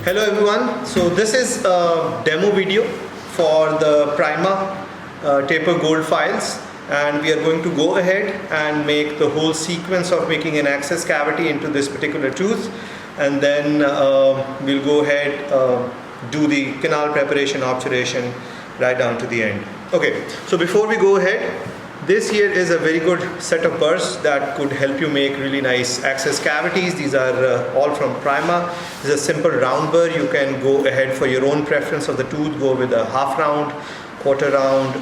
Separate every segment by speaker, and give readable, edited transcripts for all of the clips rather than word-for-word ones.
Speaker 1: Hello everyone, so this is a demo video for the Prima taper gold files, and we are going to go ahead and make the whole sequence of making an access cavity into this particular tooth, and then we'll go ahead do the canal preparation obturation right down to the end. Okay, so before we go ahead, this here is a very good set of burrs that could help you make really nice access cavities. These are all from Prima. This is a simple round burr. You can go ahead for your own preference of the tooth, go with a half round, quarter round,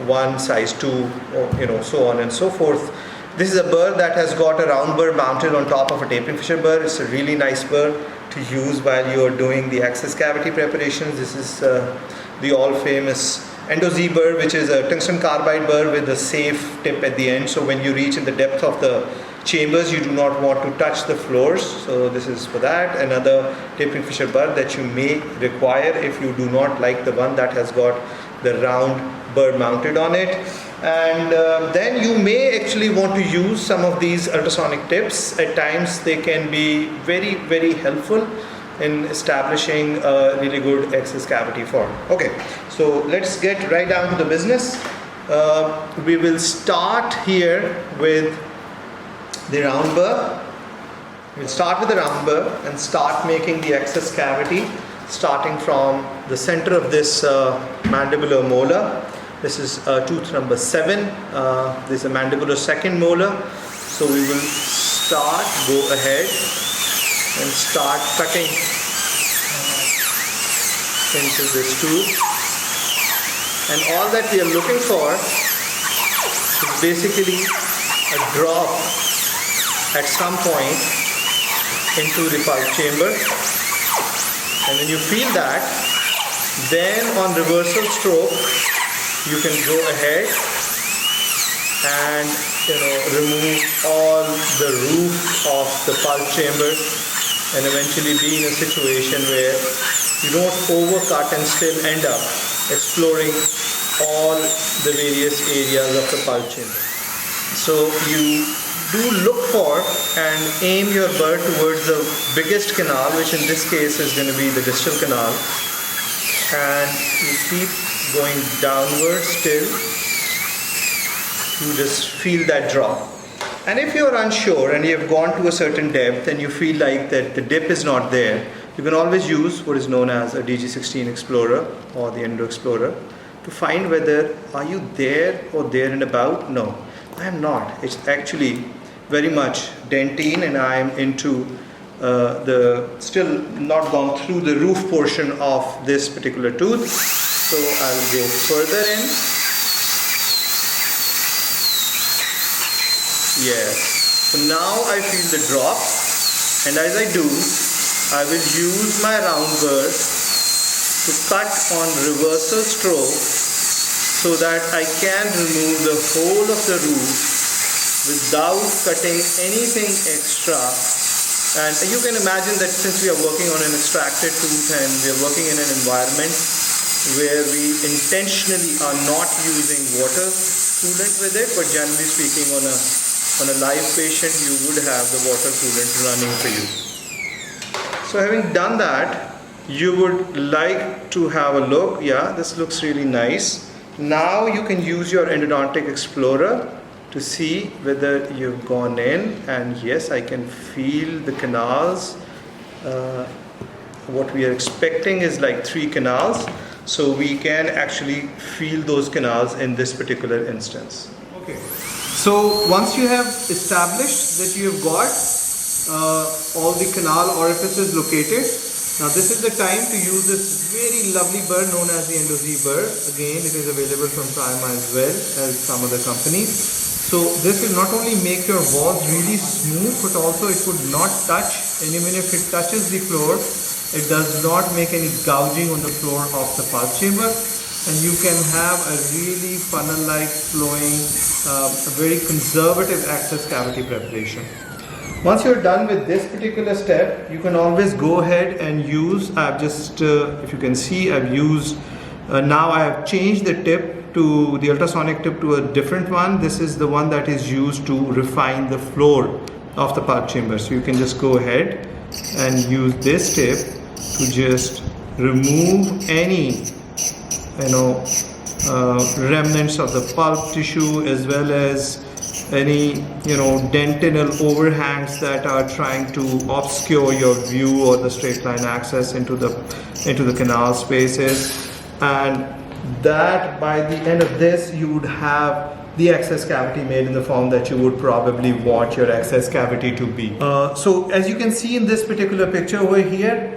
Speaker 1: one, size 2, or, so on and so forth. This is a burr that has got a round burr mounted on top of a tapering fissure burr. It's a really nice burr to use while you are doing the access cavity preparations. This is the all famous Endo-Z burr, which is a tungsten carbide burr with a safe tip at the end. So when you reach in the depth of the chambers, you do not want to touch the floors. So this is for that. Another tapering fissure burr that you may require if you do not like the one that has got the round burr mounted on it. And then you may actually want to use some of these ultrasonic tips. At times they can be very, very helpful in establishing a really good access cavity form. Okay, so let's get right down to the business. We will start here with the round burr. We'll start with the round burr and start making the access cavity starting from the center of this mandibular molar. This is tooth number 7. This is a mandibular second molar. So we will go ahead and start cutting into this tooth, and all that we are looking for is basically a drop at some point into the pulp chamber, and when you feel that, then on reversal stroke you can go ahead and remove all the roof of the pulp chamber and eventually be in a situation where you don't overcut and still end up exploring all the various areas of the pulp chamber. So you do look for and aim your burr towards the biggest canal, which in this case is going to be the distal canal, and you keep going downwards till you just feel that drop. And if you're unsure and you have gone to a certain depth and you feel like that the dip is not there, you can always use what is known as a DG16 Explorer or the Endo Explorer to find whether are you there or there and about. No, I am not. It's actually very much dentine, and I am into still not gone through the roof portion of this particular tooth. So I'll go further in. Yes, so now I feel the drop, and as I do, I will use my round burr to cut on reversal stroke so that I can remove the whole of the roof without cutting anything extra. And you can imagine that since we are working on an extracted tooth and we are working in an environment where we intentionally are not using water coolant with it, but generally speaking on a live patient you would have the water coolant running for you. So having done that, you would like to have a look. Yeah, this looks really nice. Now you can use your Endodontic Explorer to see whether you've gone in, and yes, I can feel the canals. What we are expecting is like 3 canals, so we can actually feel those canals in this particular instance. Okay, so once you have established that you have got all the canal orifices located, now this is the time to use this very lovely burr known as the Endo-Z burr. Again, it is available from Prima as well as some other companies. So this will not only make your walls really smooth, but also it would not touch, and even if it touches the floor, it does not make any gouging on the floor of the pulp chamber, and you can have a really funnel-like flowing, very conservative access cavity preparation. Once you're done with this particular step, you can always go ahead and use, I've just, if you can see, I've used, now I have changed the tip to the ultrasonic tip to a different one. This is the one that is used to refine the floor of the pulp chamber. So you can just go ahead and use this tip to just remove any remnants of the pulp tissue, as well as any dentinal overhangs that are trying to obscure your view or the straight line access into the canal spaces. And that by the end of this, you would have the access cavity made in the form that you would probably want your access cavity to be. So as you can see in this particular picture over here,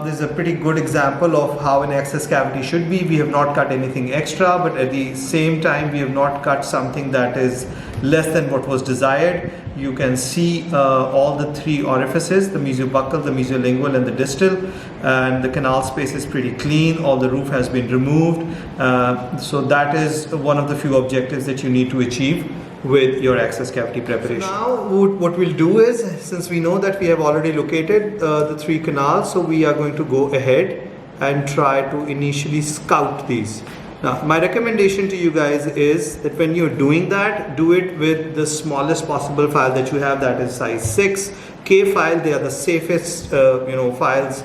Speaker 1: this is a pretty good example of how an access cavity should be. We have not cut anything extra, but at the same time we have not cut something that is less than what was desired. You can see all the three orifices, the mesiobuccal, the mesiolingual, and the distal, and the canal space is pretty clean. All the roof has been removed. So that is one of the few objectives that you need to achieve with your access cavity preparation. So now what we'll do is, since we know that we have already located the three canals, so we are going to go ahead and try to initially scout these. Now, my recommendation to you guys is that when you're doing that, do it with the smallest possible file that you have, that is size 6 K file. They are the safest files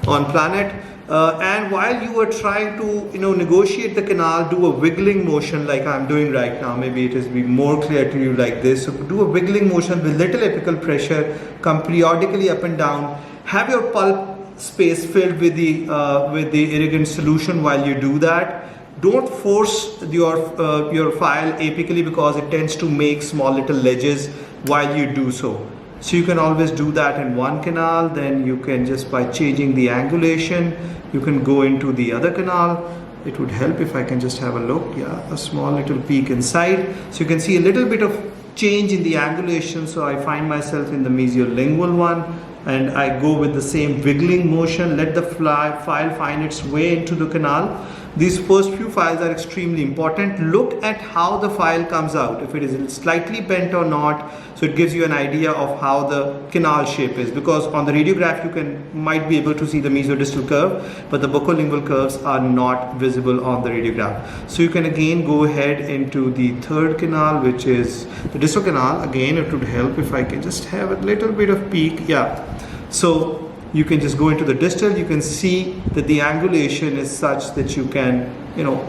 Speaker 1: on planet. And while you are trying to negotiate the canal, do a wiggling motion like I'm doing right now. Maybe it is be more clear to you like this. So do a wiggling motion with little apical pressure, come periodically up and down. Have your pulp space filled with the irrigant solution while you do that. Don't force your file apically, because it tends to make small little ledges while you do so. So you can always do that in one canal. Then you can just, by changing the angulation, you can go into the other canal. It would help if I can just have a look. Yeah, a small little peek inside. So you can see a little bit of change in the angulation. So I find myself in the mesiolingual one, and I go with the same wiggling motion. Let the file find its way into the canal. These first few files are extremely important. Look at how the file comes out, if it is slightly bent or not. So it gives you an idea of how the canal shape is, because on the radiograph you might be able to see the mesodistal curve, but the buccolingual curves are not visible on the radiograph. So you can again go ahead into the third canal, which is the distal canal. Again, it would help if I can just have a little bit of peek. Yeah. So you can just go into the distal. You can see that the angulation is such that you can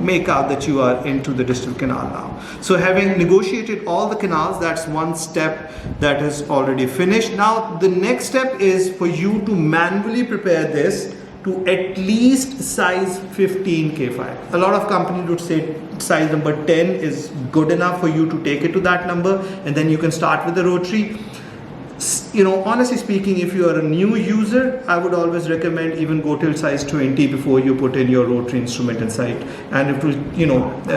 Speaker 1: make out that you are into the distal canal now. So having negotiated all the canals, that's one step that is already finished. Now the next step is for you to manually prepare this to at least size 15 K file. A lot of companies would say size number 10 is good enough for you to take it to that number, and then you can start with the rotary. Honestly speaking, if you are a new user, I would always recommend even go till size 20 before you put in your rotary instrument inside, and it will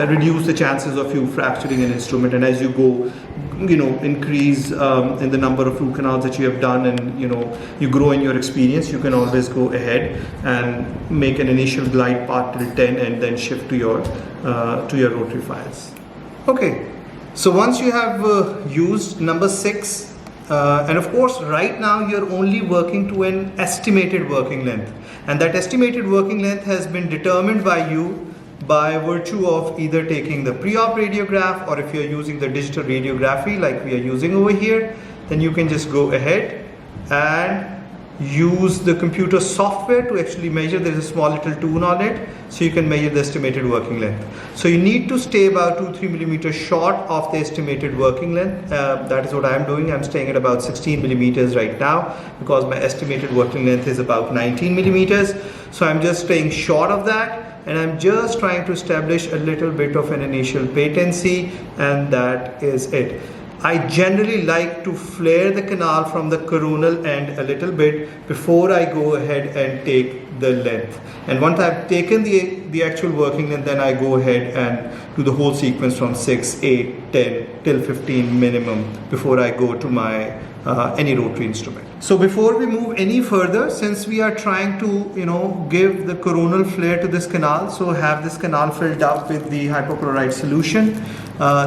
Speaker 1: reduce the chances of you fracturing an instrument. And as you go increase in the number of root canals that you have done, and you grow in your experience, you can always go ahead and make an initial glide path till 10 and then shift to your rotary files. Okay, so once you have used number 6, and of course right now you're only working to an estimated working length, and that estimated working length has been determined by you by virtue of either taking the pre-op radiograph, or if you're using the digital radiography like we are using over here, then you can just go ahead and use the computer software to actually measure. There's a small little tool on it, so you can measure the estimated working length. So you need to stay about 2-3 millimeters short of the estimated working length. That is what I'm doing. I'm staying at about 16 millimeters right now, because my estimated working length is about 19 millimeters. So I'm just staying short of that, and I'm just trying to establish a little bit of an initial patency, and that is it. I generally like to flare the canal from the coronal end a little bit before I go ahead and take the length. And once I've taken the actual working length, then I go ahead and do the whole sequence from 6, 8, 10 till 15 minimum before I go to my any rotary instrument. So before we move any further, since we are trying to give the coronal flare to this canal, so have this canal filled up with the hypochlorite solution.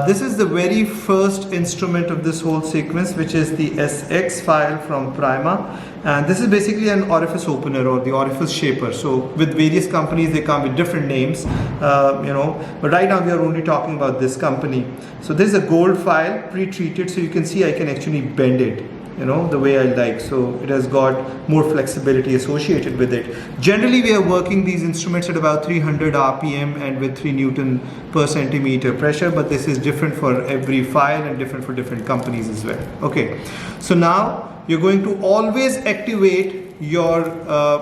Speaker 1: This is the very first instrument of this whole sequence, which is the SX file from Prima, and this is basically an orifice opener or the orifice shaper. So with various companies they come with different names, but right now we are only talking about this company. So this is a gold file pre-treated, so you can see I can actually bend it. the way I like. So it has got more flexibility associated with it. Generally, we are working these instruments at about 300 RPM and with 3 Newton per centimeter pressure, but this is different for every file and different for different companies as well. Okay, so now you're going to always activate your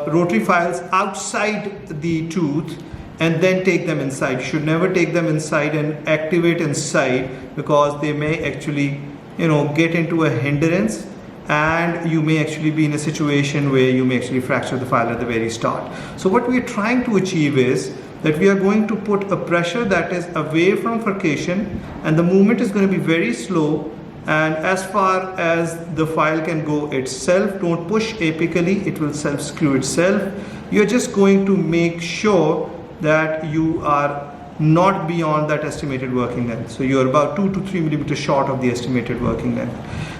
Speaker 1: rotary files outside the tooth and then take them inside. You should never take them inside and activate inside, because they may actually get into a hindrance, and you may actually be in a situation where you may actually fracture the file at the very start. So what we are trying to achieve is that we are going to put a pressure that is away from furcation, and the movement is going to be very slow, and as far as the file can go itself. Don't push apically, it will self screw itself. You're just going to make sure that you are not beyond that estimated working length. So you're about 2 to 3 millimeters short of the estimated working length.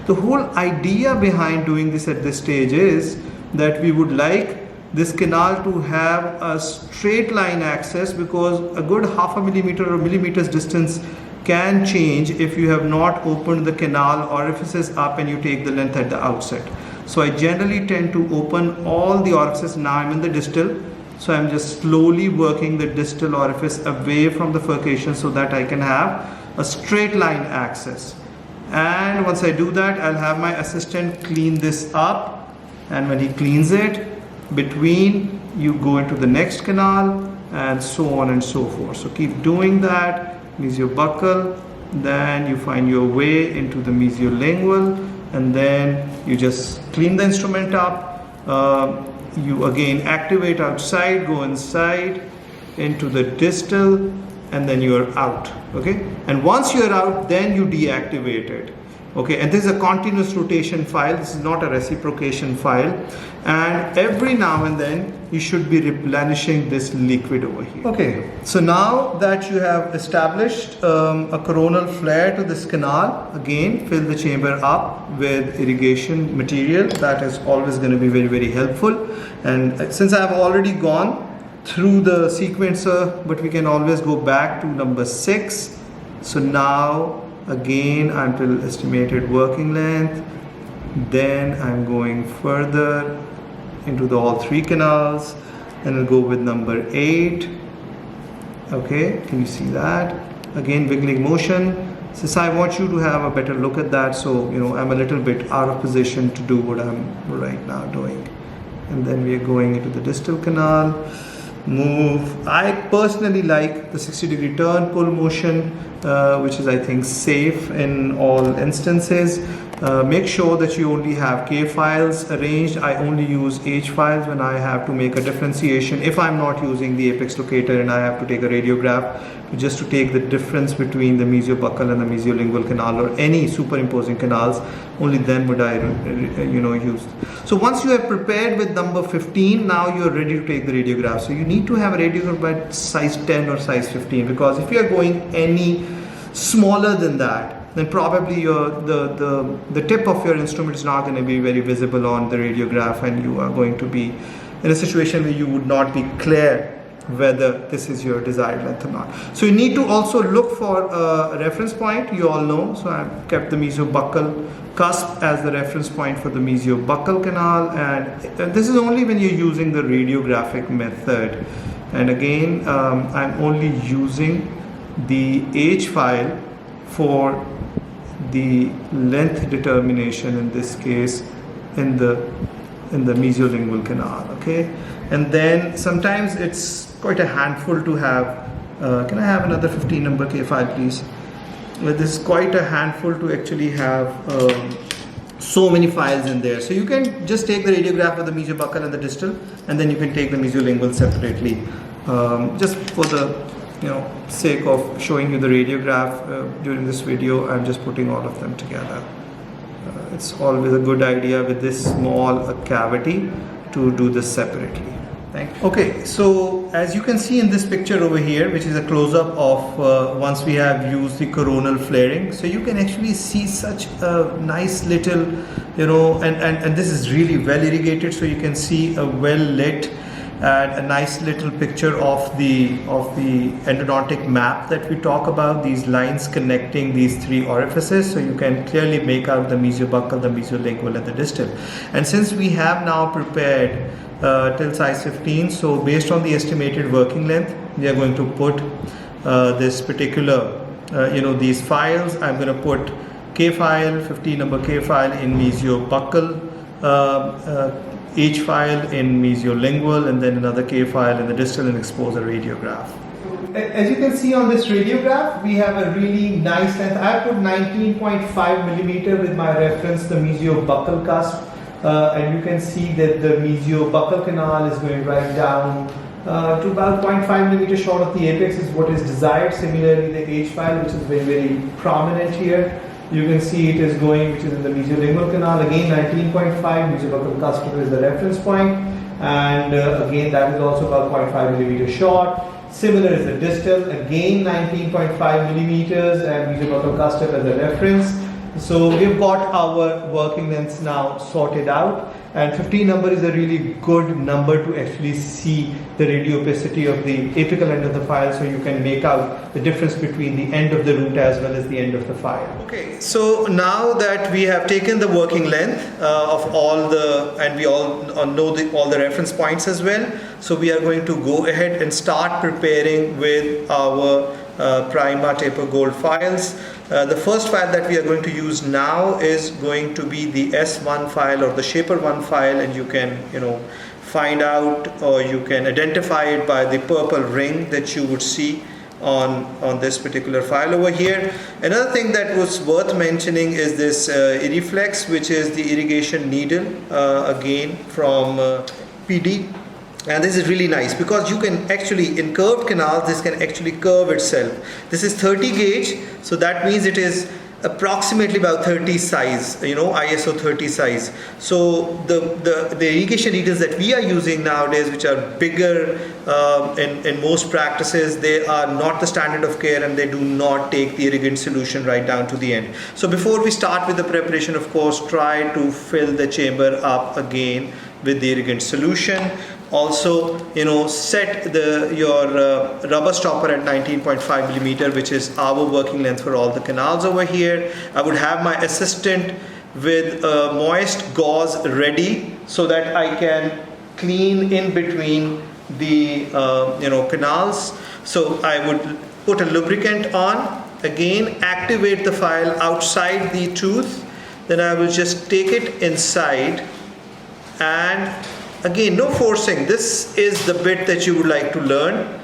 Speaker 1: The whole idea behind doing this at this stage is that we would like this canal to have a straight line access, because a good half a millimeter or millimeters distance can change if you have not opened the canal orifices up and you take the length at the outset. So I generally tend to open all the orifices. Now I'm in the distal, so I'm just slowly working the distal orifice away from the furcation so that I can have a straight line access. And once I do that, I'll have my assistant clean this up, and when he cleans it, between you go into the next canal, and so on and so forth. So keep doing that. Mesiobuccal, then you find your way into the mesiolingual, and then you just clean the instrument up. You again activate outside, go inside into the distal, and then you're out. Okay, and once you're out, then you deactivate it. Okay, and this is a continuous rotation file. This is not a reciprocation file, and every now and then you should be replenishing this liquid over here. Okay, so now that you have established a coronal flare to this canal, again fill the chamber up with irrigation material. That is always going to be very, very helpful. And since I have already gone through the sequencer, but we can always go back to number 6. So now again until estimated working length, then I'm going further into all 3 canals, and I'll go with number 8. Okay, can you see that? Again wiggling motion. Since I want you to have a better look at that, so I'm a little bit out of position to do what I'm right now doing. And then we are going into the distal canal. Move. I personally like the 60-degree turn pull motion, which is I think safe in all instances. Make sure that you only have K files arranged. I only use H files when I have to make a differentiation. If I'm not using the apex locator and I have to take a radiograph just to take the difference between the mesiobuccal and the mesiolingual canal, or any superimposing canals, only then would I use. So once you have prepared with number 15, now you're ready to take the radiograph. So you need to have a radiograph by size 10 or size 15, because if you are going any smaller than that, then probably the tip of your instrument is not going to be very visible on the radiograph, and you are going to be in a situation where you would not be clear whether this is your desired length or not. So you need to also look for a reference point. You all know, so I've kept the mesiobuccal cusp as the reference point for the mesiobuccal canal, and this is only when you're using the radiographic method. And again, I'm only using the H file for the length determination, in this case in the mesiolingual canal. Okay, and then sometimes it's quite a handful to have. Can I have another 15 number K file, please? This is quite a handful to actually have so many files in there. So you can just take the radiograph of the mesiobuccal and the distal, and then you can take the mesiolingual separately. Just for the sake of showing you the radiograph during this video, I'm just putting all of them together. It's always a good idea with this small cavity to do this separately. Thank you. Okay, so as you can see in this picture over here, which is a close-up of once we have used the coronal flaring, so you can actually see such a nice little, and this is really well irrigated, so you can see a well lit and a nice little picture of the endodontic map that we talk about, these lines connecting these three orifices, so you can clearly make out the mesiobuccal, the mesiolingual and the distal. And since we have now prepared till size 15, so based on the estimated working length, we are going to put this particular these files. I'm going to put K file, 15 number K file in mesiobuccal, H file in mesiolingual, and then another K file in the distal, and expose a radiograph. As you can see on this radiograph, we have a really nice length. I put 19.5 millimeter with my reference, the mesiobuccal cusp, and you can see that the mesiobuccal canal is going right down to about 0.5 millimeter short of the apex is what is desired. Similarly, the H file, which is very prominent here, you can see it is going, which is in the mesiolingual canal. Again, 19.5, mesiobuccal cusp is the reference point, and again that is also about 0.5 millimeter short. Similar is the distal, again 19.5 millimeters, and mesiobuccal cusp as a reference. So we've got our working lengths now sorted out, and 15 number is a really good number to actually see the radiopacity of the apical end of the file, so you can make out the difference between the end of the root as well as the end of the file. Okay, so now that we have taken the working length of all the, and we all know all the reference points as well, so we are going to go ahead and start preparing with our Prima Taper Gold files. The first file that we are going to use now is going to be the S1 file or the Shaper 1 file, and you can find out, or you can identify it by the purple ring that you would see on this particular file over here. Another thing that was worth mentioning is this Irriflex, which is the irrigation needle, again from PD. And this is really nice because you can actually, in curved canals, this can actually curve itself. This is 30 gauge, so that means it is approximately about 30 size, ISO 30 size. So the irrigation needles that we are using nowadays, which are bigger in most practices, they are not the standard of care, and they do not take the irrigant solution right down to the end. So before we start with the preparation, of course, try to fill the chamber up again with the irrigant solution. Also, set your rubber stopper at 19.5 millimeter, which is our working length for all the canals over here. I would have my assistant with moist gauze ready so that I can clean in between the canals. So I would put a lubricant on, again activate the file outside the tooth, then I will just take it inside, and again, no forcing. This is the bit that you would like to learn.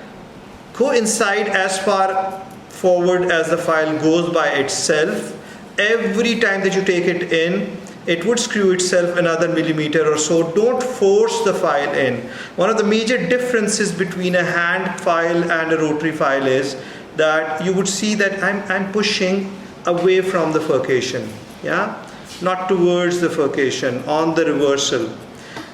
Speaker 1: Go inside as far forward as the file goes by itself. Every time that you take it in, it would screw itself another millimeter or so. Don't force the file in. One of the major differences between a hand file and a rotary file is that you would see that I'm pushing away from the furcation, not towards the furcation on the reversal.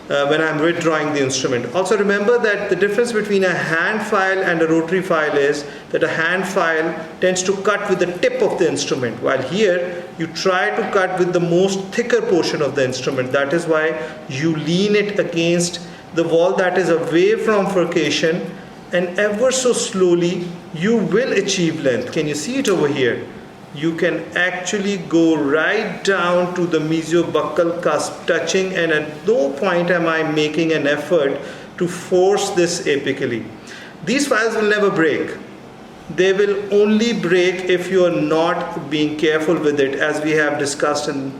Speaker 1: When I'm withdrawing the instrument. Also remember that the difference between a hand file and a rotary file is that a hand file tends to cut with the tip of the instrument, while here you try to cut with the most thicker portion of the instrument. That is why you lean it against the wall that is away from furcation, and ever so slowly you will achieve length. Can you see it over here? You can actually go right down to the mesiobuccal cusp touching, and at no point am I making an effort to force this apically. These files will never break. They will only break if you are not being careful with it, as we have discussed in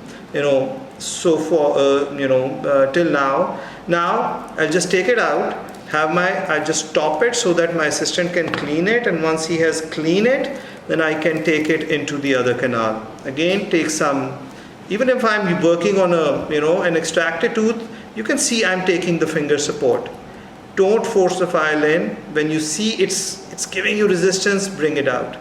Speaker 1: so far till now. Now I'll just take it out, I'll just stop it so that my assistant can clean it, and once he has cleaned it, then I can take it into the other canal. Again, take some, even if I'm working on an extracted tooth, you can see I'm taking the finger support. Don't force the file in. When you see it's giving you resistance, bring it out.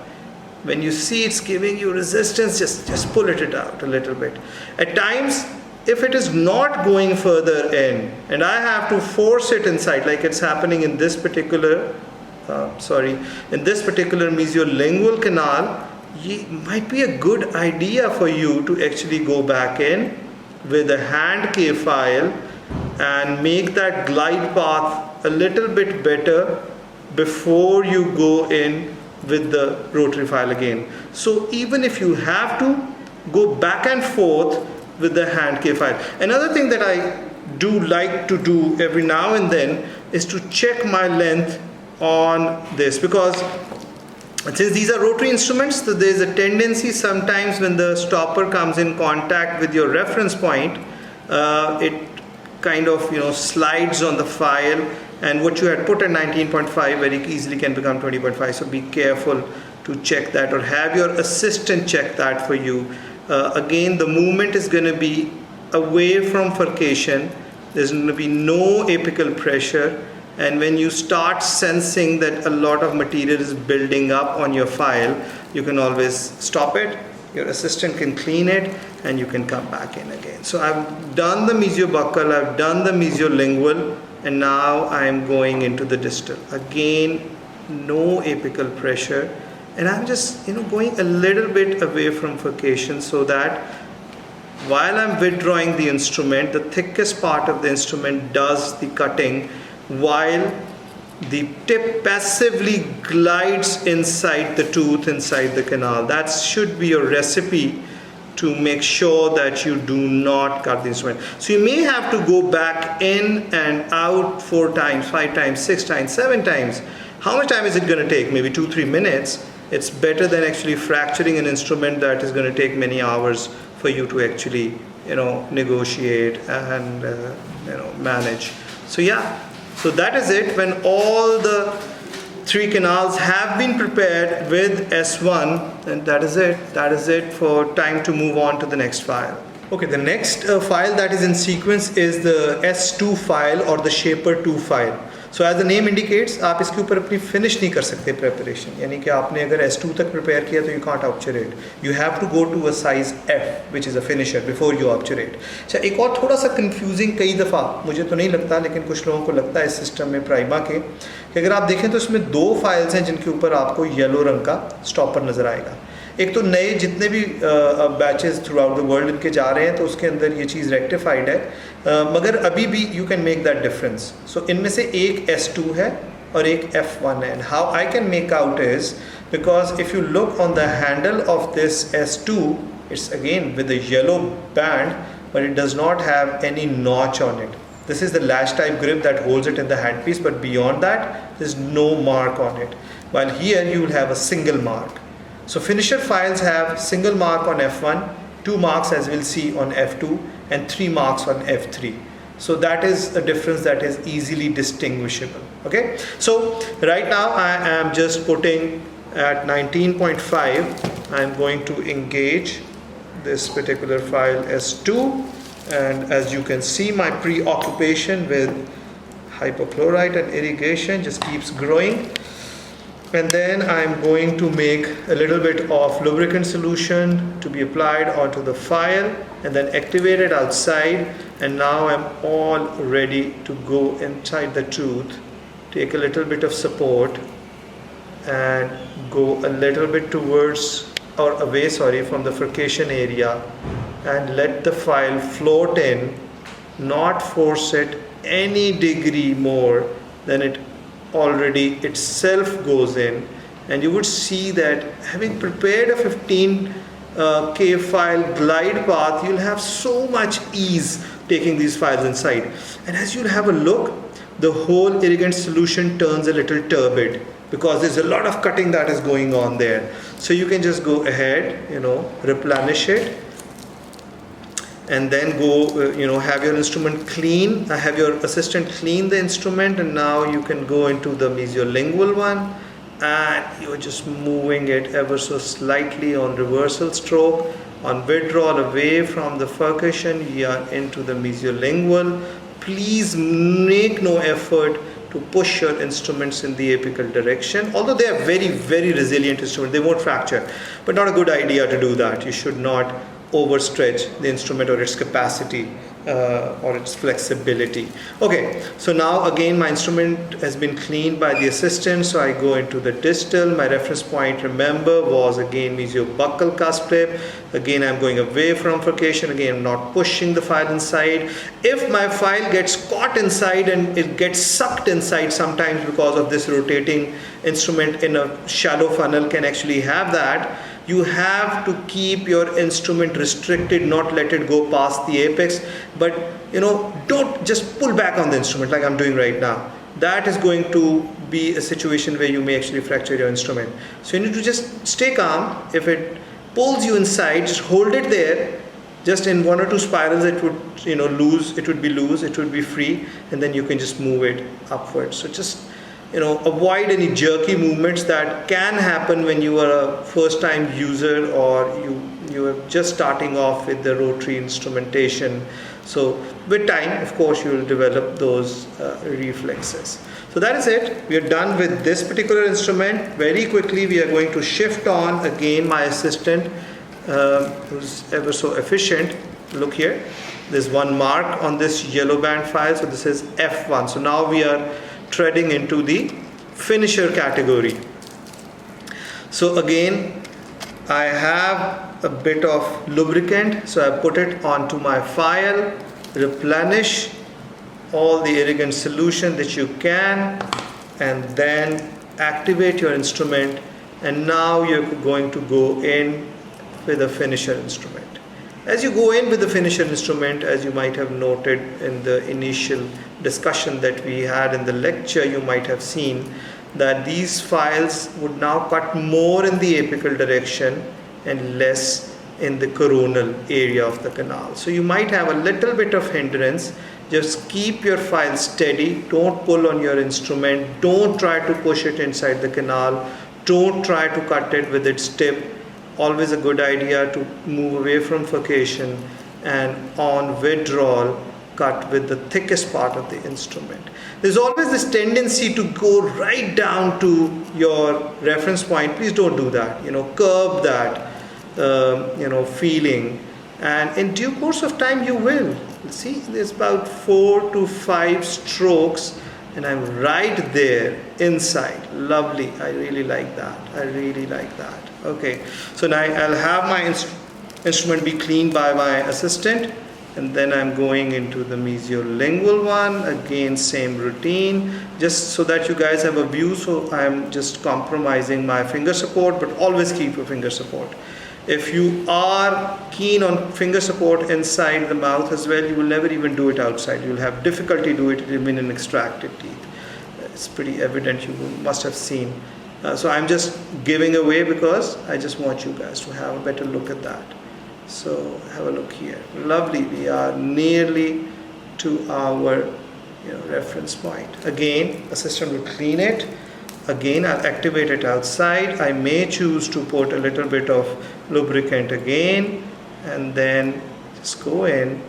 Speaker 1: When you see it's giving you resistance, just pull it out a little bit. At times, if it is not going further in, and I have to force it inside, like it's happening in this particular mesiolingual canal, it might be a good idea for you to actually go back in with a hand K file and make that glide path a little bit better before you go in with the rotary file again. So even if you have to go back and forth with the hand K file. Another thing that I do like to do every now and then is to check my length on this, because since these are rotary instruments, so there is a tendency sometimes when the stopper comes in contact with your reference point, it kind of slides on the file, and what you had put at 19.5 very easily can become 20.5. So be careful to check that, or have your assistant check that for you. Again, the movement is going to be away from furcation. There's going to be no apical pressure, and when you start sensing that a lot of material is building up on your file, you can always stop it. Your assistant can clean it, and you can come back in again. So I've done the mesiobuccal, I've done the mesiolingual, and now I'm going into the distal. Again, no apical pressure, and I'm just going a little bit away from furcation, so that while I'm withdrawing the instrument, the thickest part of the instrument does the cutting, while the tip passively glides inside the tooth, inside the canal. That should be your recipe to make sure that you do not cut the instrument. So you may have to go back in and out 4 times, 5 times, 6 times, 7 times. How much time is it going to take? Maybe 2-3 minutes. It's better than actually fracturing an instrument that is going to take many hours for you to actually negotiate and manage. So yeah, so that is it. When all the 3 canals have been prepared with S1, and that is it. That is it for time to move on to the next file. Okay, the next file that is in sequence is the S2 file or the Shaper 2 file. So as the name indicates, आप इसके ऊपर अपनी finish नहीं कर सकते preparation. यानी कि आपने अगर S2 तक prepare किया तो you can't obturate. You have to go to a size F, which is a finisher, before you obturate. अच्छा, एक और थोड़ा सा confusing कई दफ़ा, मुझे तो नहीं लगता लेकिन कुछ लोगों को लगता है इस सिस्टम में प्राइमा के, कि अगर आप देखें तो इसमें 2 फाइल्स हैं जिनके ऊपर आपको येलो रंग का स्टॉपर नज़र आएगा. एक तो नए जितने भी batches through out the world इनके जा रहे हैं तो उसके अंदर ये चीज़ रेक्टिफाइड है, मगर अभी भी you can make that difference. So इनमें से एक S2 है और एक F1 है. And how I can make out is because if you look on the handle of this S2, it's again with a yellow band but it does not have any notch on it. This is the latch type grip that holds it in the handpiece, but beyond that there is no mark on it, while here you will have a single mark. So finisher files have single mark on F1, 2 marks as we'll see on F2, and 3 marks on F3. So that is a difference that is easily distinguishable. Okay, so right now I am just putting at 19.5. I'm going to engage this particular file S2, and as you can see, my preoccupation with hypochlorite and irrigation just keeps growing. And then I'm going to make a little bit of lubricant solution to be applied onto the file and then activate it outside. And now I'm all ready to go inside the tooth, take a little bit of support and go a little bit towards or away, from the furcation area, and let the file float in, not force it any degree more than it already itself goes in. And you would see that having prepared a 15K file glide path, you'll have so much ease taking these files inside. And as you'll have a look, the whole irrigant solution turns a little turbid because there's a lot of cutting that is going on there. So you can just go ahead, replenish it, and then go, have your instrument clean, have your assistant clean the instrument, and now you can go into the mesiolingual one, and you're just moving it ever so slightly on reversal stroke, on withdrawal away from the furcation, you are into the mesiolingual. Please make no effort to push your instruments in the apical direction, although they are very, very resilient instruments, they won't fracture, but not a good idea to do that. You should not overstretch the instrument or its capacity or its flexibility. Okay, so now again my instrument has been cleaned by the assistant, so I go into the distal. My reference point, remember, was again mesiobuccal cusp lip. Again, I'm going away from furcation. Again, I'm not pushing the file inside. If my file gets caught inside and it gets sucked inside sometimes because of this rotating instrument in a shallow funnel can actually have that, you have to keep your instrument restricted, not let it go past the apex, but don't just pull back on the instrument like I'm doing right now. That is going to be a situation where you may actually fracture your instrument. So you need to just stay calm. If it pulls you inside, just hold it there. Just in 1 or 2 spirals, it would loose, it would be loose, it would be free, and then you can just move it upwards. So just avoid any jerky movements that can happen when you are a first time user or you are just starting off with the rotary instrumentation. So with time, of course, you will develop those reflexes. So that is it. We are done with this particular instrument. Very quickly, we are going to shift on again my assistant who's ever so efficient. Look here, there's one mark on this yellow band file, so this is F1. So now we are treading into the finisher category. So again, I have a bit of lubricant, so I put it onto my file, replenish all the irrigant solution that you can, and then activate your instrument, and now you're going to go in with a finisher instrument. As you go in with the finisher instrument, as you might have noted in the initial discussion that we had in the lecture, you might have seen that these files would now cut more in the apical direction and less in the coronal area of the canal. So you might have a little bit of hindrance. Just keep your file steady. Don't pull on your instrument. Don't try to push it inside the canal. Don't try to cut it with its tip. Always a good idea to move away from furcation and on withdrawal cut with the thickest part of the instrument. There's always this tendency to go right down to your reference point. Please don't do that. Curb that feeling, and in due course of time you will see there's about 4 to 5 strokes and I'm right there inside. Lovely. I really like that. Okay, so now I'll have my instrument be cleaned by my assistant, and then I'm going into the mesiolingual one. Again, same routine, just so that you guys have a view. So I'm just compromising my finger support, but always keep your finger support. If you are keen on finger support inside the mouth as well, you will never even do it outside. You'll have difficulty do it even in extracted teeth. It's pretty evident, you must have seen. So I'm just giving away because I just want you guys to have a better look at that. So have a look here. Lovely. We are nearly to our reference point. Again, assistant will clean it. Again, I'll activate it outside. I may choose to put a little bit of lubricant again, and then just go in,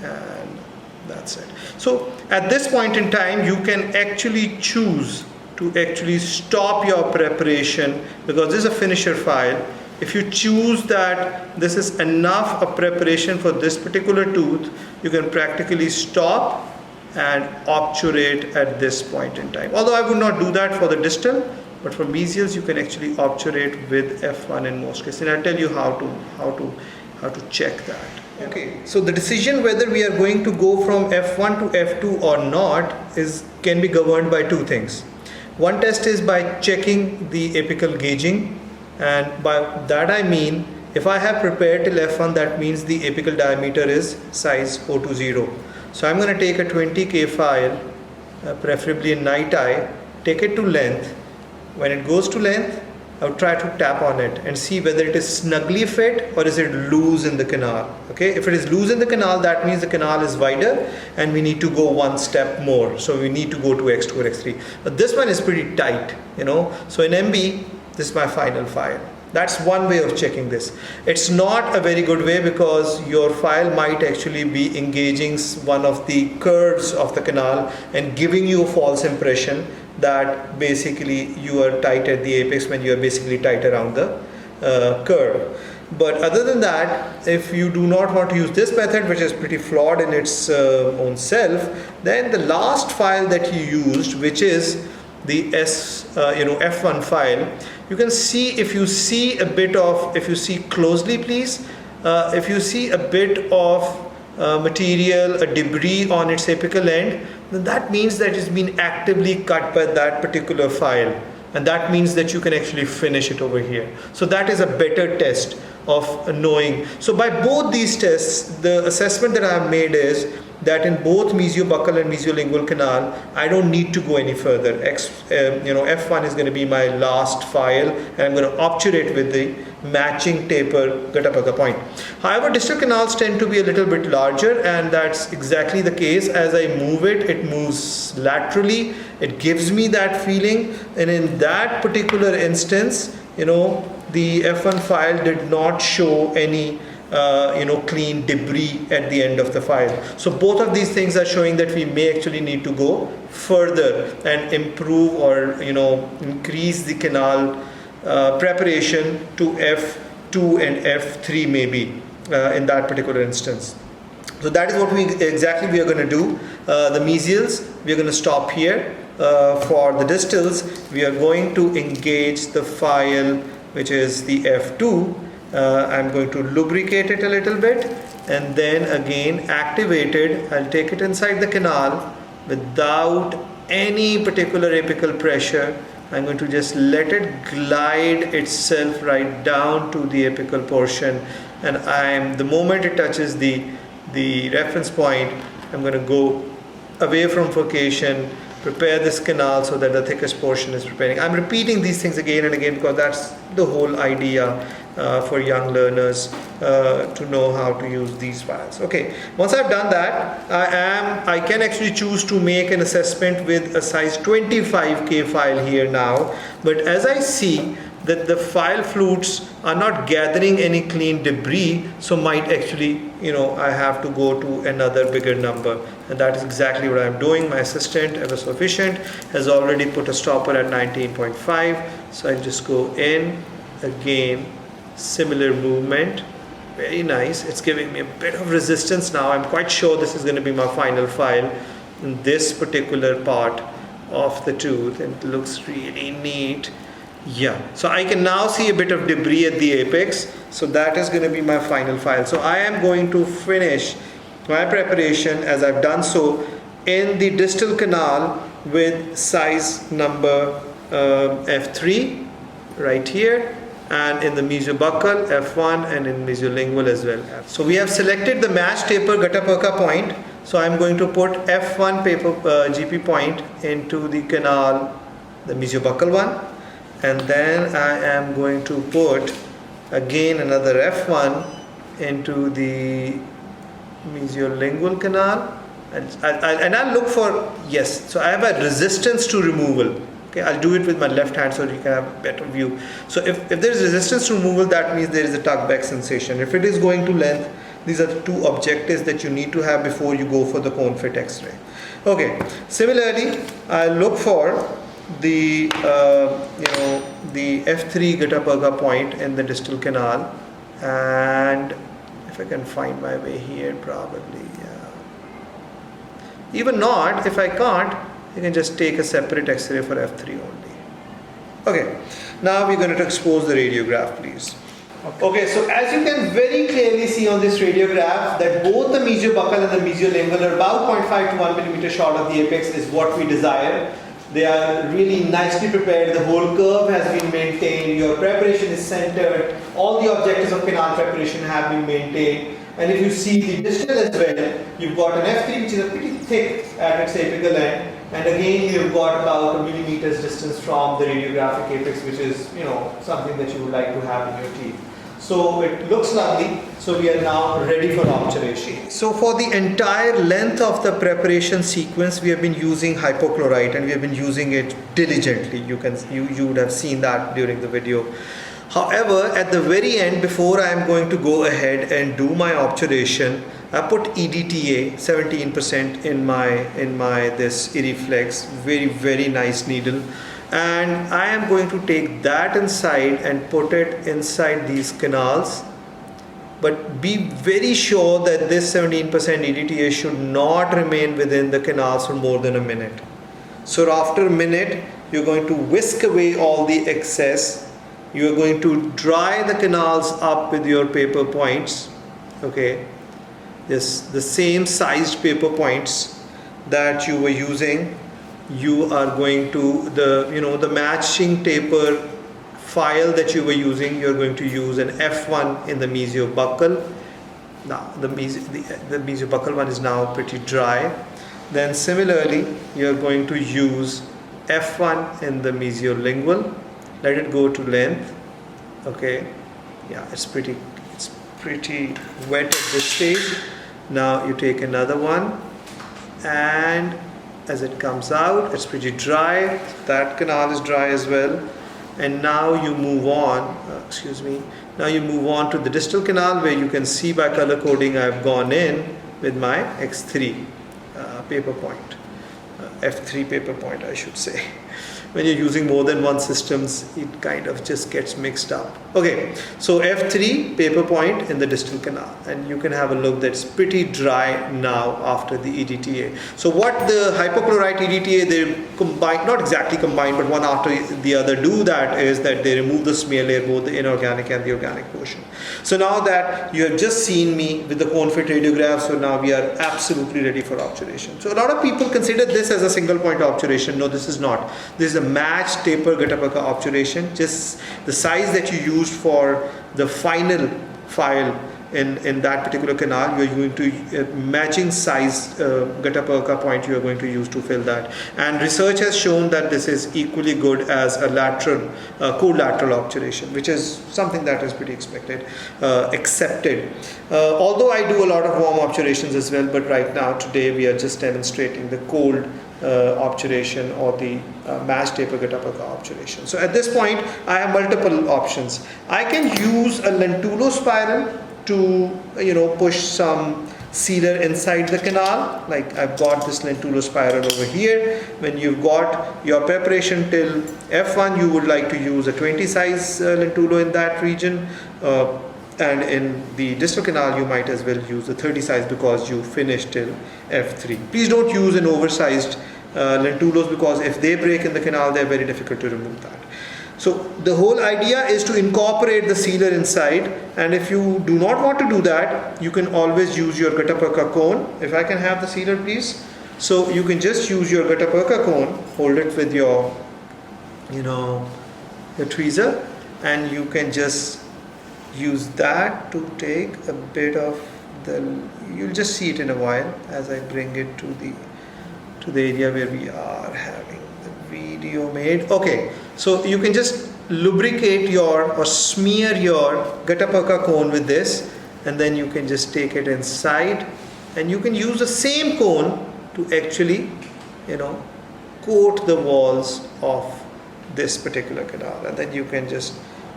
Speaker 1: and that's it. So at this point in time, you can actually choose to actually stop your preparation, because this is a finisher file. If you choose that this is enough of preparation for this particular tooth, you can practically stop and obturate at this point in time. Although I would not do that for the distal, but for mesials you can actually obturate with F1 in most cases. And I'll tell you how to check that. Okay, so the decision whether we are going to go from F1 to F2 or not can be governed by 2 things. One test is by checking the apical gauging, and by that I mean if I have prepared till F1, that means the apical diameter is size 020. So I'm going to take a 20K file, preferably in night eye, take it to length. When it goes to length, I would try to tap on it and see whether it is snugly fit or is it loose in the canal. Okay, if it is loose in the canal, that means the canal is wider and we need to go one step more. So we need to go to X2 or X3. But this one is pretty tight, So in MB, this is my final file. That's one way of checking this. It's not a very good way because your file might actually be engaging one of the curves of the canal and giving you a false impression that basically you are tight at the apex when you are basically tight around the curve. But other than that, if you do not want to use this method, which is pretty flawed in its own self, then the last file that you used, which is the F1 file, you can see, if you see a bit of, if you see closely please, if you see a bit of material, a debris on its apical end, then that means that it's been actively cut by that particular file, and that means that you can actually finish it over here. So that is a better test of knowing. So by both these tests, the assessment that I have made is that in both mesiobuccal and mesiolingual canal, I don't need to go any further. F1 is going to be my last file, and I'm going to obturate with the matching taper Gattapaka point. However, distal canals tend to be a little bit larger, and that's exactly the case. As I move it, it moves laterally. It gives me that feeling, and in that particular instance, the F1 file did not show any clean debris at the end of the file. So both of these things are showing that we may actually need to go further and improve or increase the canal preparation to F2 and F3 maybe in that particular instance. So that is what we are going to do. The mesials, we are going to stop here. For the distals, we are going to engage the file which is the F2. I'm going to lubricate it a little bit, and then again activate it. I'll take it inside the canal without any particular apical pressure. I'm going to just let it glide itself right down to the apical portion, and the moment it touches the reference point, I'm going to go away from furcation, prepare this canal so that the thickest portion is preparing. I'm repeating these things again and again because that's the whole idea for young learners to know how to use these files. Okay, once I've done that, I can actually choose to make an assessment with a size 25K file here now, but as I see that the file flutes are not gathering any clean debris, so might actually, I have to go to another bigger number, and that is exactly what I'm doing. My assistant, ever so efficient, has already put a stopper at 19.5, so I'll just go in again, similar movement, very nice. It's giving me a bit of resistance now. I'm quite sure this is going to be my final file in this particular part of the tooth, and it looks really neat. Yeah, so I can now see a bit of debris at the apex, so that is going to be my final file. So I am going to finish my preparation, as I've done so, in the distal canal with size number F3 right here, and in the mesiobuccal F1, and in mesiolingual as well. So we have selected the match taper Gattapaka point, so I'm going to put F1 GP point into the canal, the mesiobuccal one. And then I am going to put again another F1 into the mesiolingual canal, and I'll look for, yes, so I have a resistance to removal. Okay, I'll do it with my left hand so you can have a better view. So if there is resistance to removal, that means there is a tuck back sensation. If it is going to length, these are the two objectives that you need to have before you go for the cone fit X-ray. Okay, similarly, I'll look for the the F3 Gattapaka point in the distal canal, and if I can find my way here, probably, even not, if I can't, you can just take a separate X-ray for F3 only. Okay, now we're going to expose the radiograph, please. Okay, so as you can very clearly see on this radiograph, that both the mesiobuccal and the mesiolingual are about 0.5 to 1 millimeter short of the apex is what we desire. They are really nicely prepared. The whole curve has been maintained. Your preparation is centered. All the objectives of canal preparation have been maintained. And if you see the distal as well, you've got an F3 which is a pretty thick at its apical end. And again, you've got about a millimeter's distance from the radiographic apex, which is, something that you would like to have in your teeth. So it looks lovely. So we are now ready for obturation. So for the entire length of the preparation sequence, we have been using hypochlorite, and we have been using it diligently. You would have seen that during the video. However, at the very end, before I am going to go ahead and do my obturation, I put EDTA 17% in my this Iriflex, very nice needle. and I am going to take that inside and put it inside these canals. But be very sure that this 17% EDTA should not remain within the canals for more than a minute. So after a minute, you're going to whisk away all the excess. You are going to dry the canals up with your paper points. Okay, the same sized paper points that you were using. You are going to the matching taper file that you were using. You're going to use an F1 in the mesio buckle. Now the mesio buckle one is now pretty dry. Then similarly, you're going to use F1 in the mesiolingual. Let it go to length. Okay, yeah, it's pretty wet at this stage. Now you take another one, and as it comes out, it's pretty dry. That canal is dry as well. And now you move on, now you move on to the distal canal, where you can see by color coding I've gone in with my X3 paper point, F3 paper point I should say. When you're using more than one systems, it kind of just gets mixed up. Okay, so F3 paper point in the distal canal, and you can have a look that's pretty dry now after the EDTA. So what the hypochlorite EDTA, they combine, not exactly combine, but one after the other do that, is that they remove the smear layer, both the inorganic and the organic portion. So now that you have just seen me with the cone fit radiograph, so now we are absolutely ready for obturation. So a lot of people consider this as a single point obturation. No, this is not. This is a matched taper Gattapaca obturation, just the size that you used for the final file in that particular canal. You are going to matching size Gattapaca point you are going to use to fill that. And research has shown that this is equally good as a lateral, co-lateral obturation, which is something that is pretty accepted. Although I do a lot of warm obturations as well, but right now today we are just demonstrating the cold obturation or the matched taper Gattapaca obturation. So at this point I have multiple options. I can use a Lentulus spiral to push some sealer inside the canal. Like I've got this Lentulus spiral over here. When you've got your preparation till F1, you would like to use a 20 size Lentulo in that region. And in the distal canal, you might as well use the 30 size because you finished till F3. Please don't use an oversized Lentulos, because if they break in the canal, they're very difficult to remove that. So the whole idea is to incorporate the sealer inside, and if you do not want to do that, you can always use your Gattapaca cone. If I can have the sealer please. So you can just use your Gattapaca cone, hold it with your your tweezer, and you can just use that to take a bit of the, you'll just see it in a while as I bring it to the area where we are having the video made. Okay, so you can just lubricate or smear your Gattapaca cone with this, and then you can just take it inside, and you can use the same cone to actually coat the walls of this particular canal, and then you can just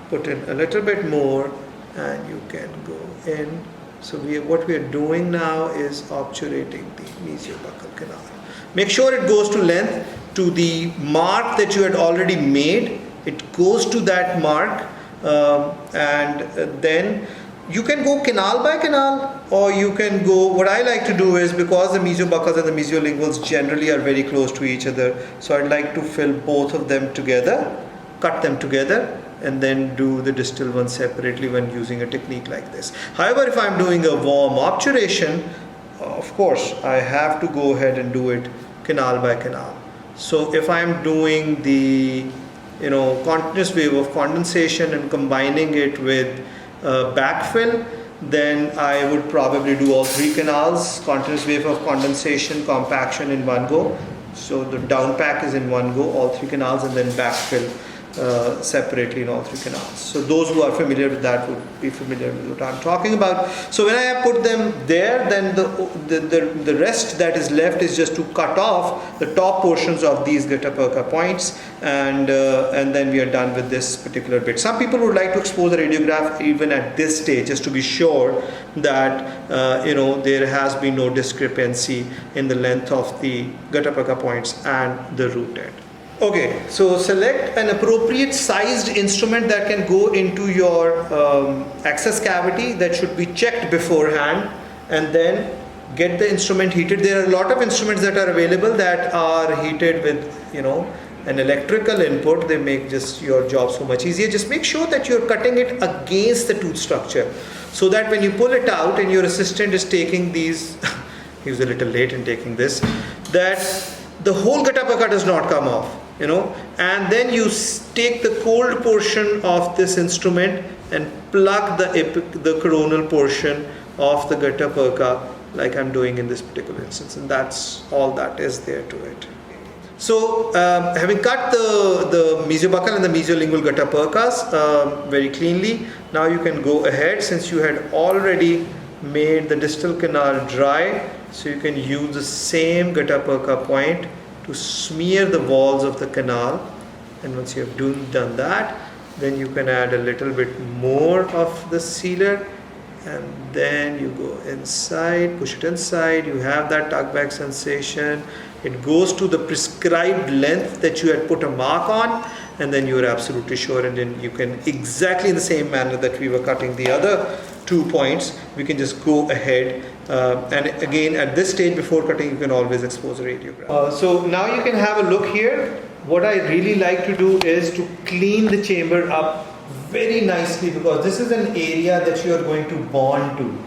Speaker 1: put in a little bit more and you can go in. So what we are doing now is obturating the mesiobuccal canal. Make sure it goes to length, to the mark that you had already made. It goes to that mark, and then you can go canal by canal, or you can go, what I like to do is, because the mesiobuccals and the mesiolinguals generally are very close to each other, so I'd like to fill both of them together, cut them together, and then do the distal one separately when using a technique like this. However, if I'm doing a warm obturation, of course I have to go ahead and do it canal by canal. So if I'm doing the continuous wave of condensation and combining it with backfill, then I would probably do all three canals, continuous wave of condensation, compaction in one go. So the down pack is in one go, all three canals, and then backfill separately in all three canals. So those who are familiar with that would be familiar with what I'm talking about. So when I have put them there, then the rest that is left is just to cut off the top portions of these Gattapaca points, and then we are done with this particular bit. Some people would like to expose the radiograph even at this stage, just to be sure that there has been no discrepancy in the length of the Gattapaca points and the root end. Okay, so select an appropriate sized instrument that can go into your access cavity. That should be checked beforehand, and then get the instrument heated. There are a lot of instruments that are available that are heated with, an electrical input. They make just your job so much easier. Just make sure that you're cutting it against the tooth structure, so that when you pull it out and your assistant is taking these, he was a little late in taking this, that the whole Gattapaka does not come off. And then you take the cold portion of this instrument and plug the coronal portion of the Gattapaka, like I'm doing in this particular instance, and that's all that is there to it. So having cut the mesiobuccal and the mesiolingual Gattapakas very cleanly, now you can go ahead, since you had already made the distal canal dry, so you can use the same Gattapaka point to smear the walls of the canal. And once you have done that, then you can add a little bit more of the sealer, and then you go inside, push it inside. You have that tug back sensation. It goes to the prescribed length that you had put a mark on, and then you are absolutely sure. And then you can, exactly in the same manner that we were cutting the other 2 points, we can just go ahead and again at this stage before cutting, you can always expose a radiograph. So now you can have a look here. What I really like to do is to clean the chamber up very nicely, because this is an area that you are going to bond to.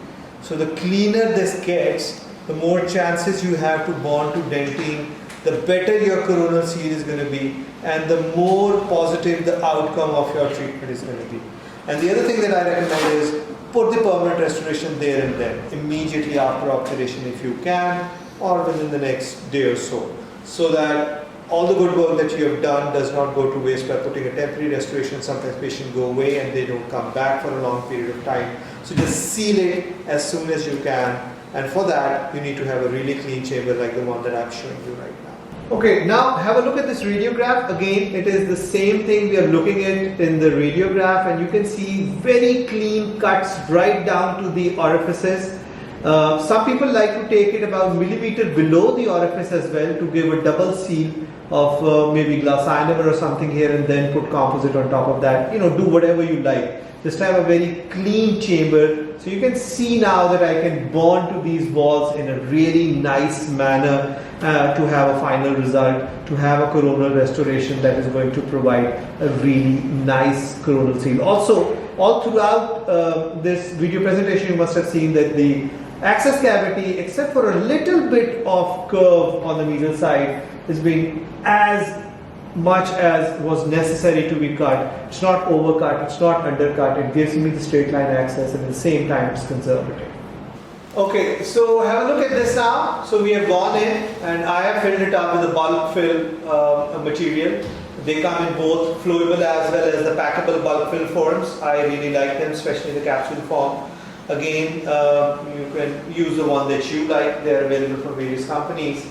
Speaker 1: So the cleaner this gets, the more chances you have to bond to dentine, the better your coronal seal is going to be, and the more positive the outcome of your treatment is going to be. And the other thing that I recommend is put the permanent restoration there and then, immediately after obturation if you can, or within the next day or so, so that all the good work that you have done does not go to waste by putting a temporary restoration. Sometimes patients go away and they don't come back for a long period of time. So just seal it as soon as you can, and for that you need to have a really clean chamber like the one that I'm showing you right now. Okay, now have a look at this radiograph. Again, it is the same thing we are looking at in the radiograph, and you can see very clean cuts right down to the orifices. Some people like to take it about millimeter below the orifice as well to give a double seal of maybe glass ionomer or something here, and then put composite on top of that. Do whatever you like. Just have a very clean chamber. So you can see now that I can bond to these walls in a really nice manner to have a final result, to have a coronal restoration that is going to provide a really nice coronal seal. Also, all throughout this video presentation, you must have seen that the access cavity, except for a little bit of curve on the medial side, is being as much as was necessary to be cut. It's not overcut, it's not undercut. It gives me the straight line access, and at the same time it's conservative. Okay, so have a look at this now. So we have gone in, and I have filled it up with a bulk fill material. They come in both flowable as well as the packable bulk fill forms. I really like them, especially the capsule form. Again, you can use the one that you like. They are available from various companies.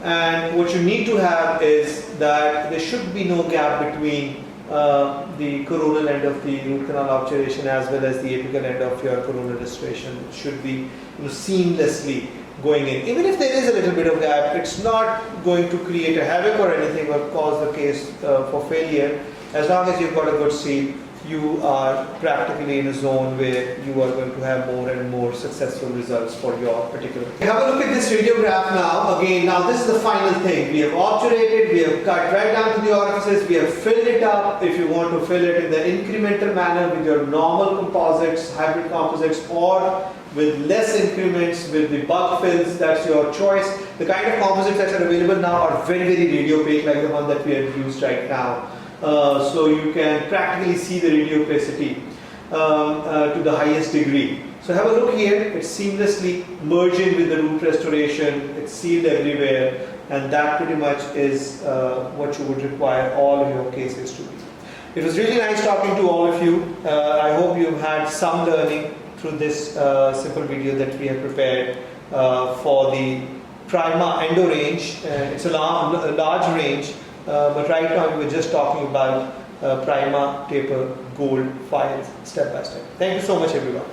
Speaker 1: And what you need to have is that there should be no gap between the coronal end of the root canal obturation as well as the apical end of your coronal restoration. It should be seamlessly going in. Even if there is a little bit of gap, it's not going to create a havoc or anything or cause the case for failure. As long as you've got a good seal, you are practically in a zone where you are going to have more and more successful results for your particular case. Have a look at this radiograph now. Again, now this is the final thing. We have obturated, we have cut right down to the orifices, we have filled it up. If you want to fill it in the incremental manner with your normal composites, hybrid composites, or with less increments with the bulk fills, that's your choice. The kind of composites that are available now are very, very radiopaque, like the one that we have used right now. So you can practically see the radiopacity to the highest degree. So have a look here. It's seamlessly merging with the root restoration. It's sealed everywhere, and that pretty much is what you would require all of your cases to be. It was really nice talking to all of you. I hope you've had some learning through this simple video that we have prepared for the Prima Endo range. It's a large range. But right now we were just talking about Prima Taper Gold files step by step. Thank you so much, everyone.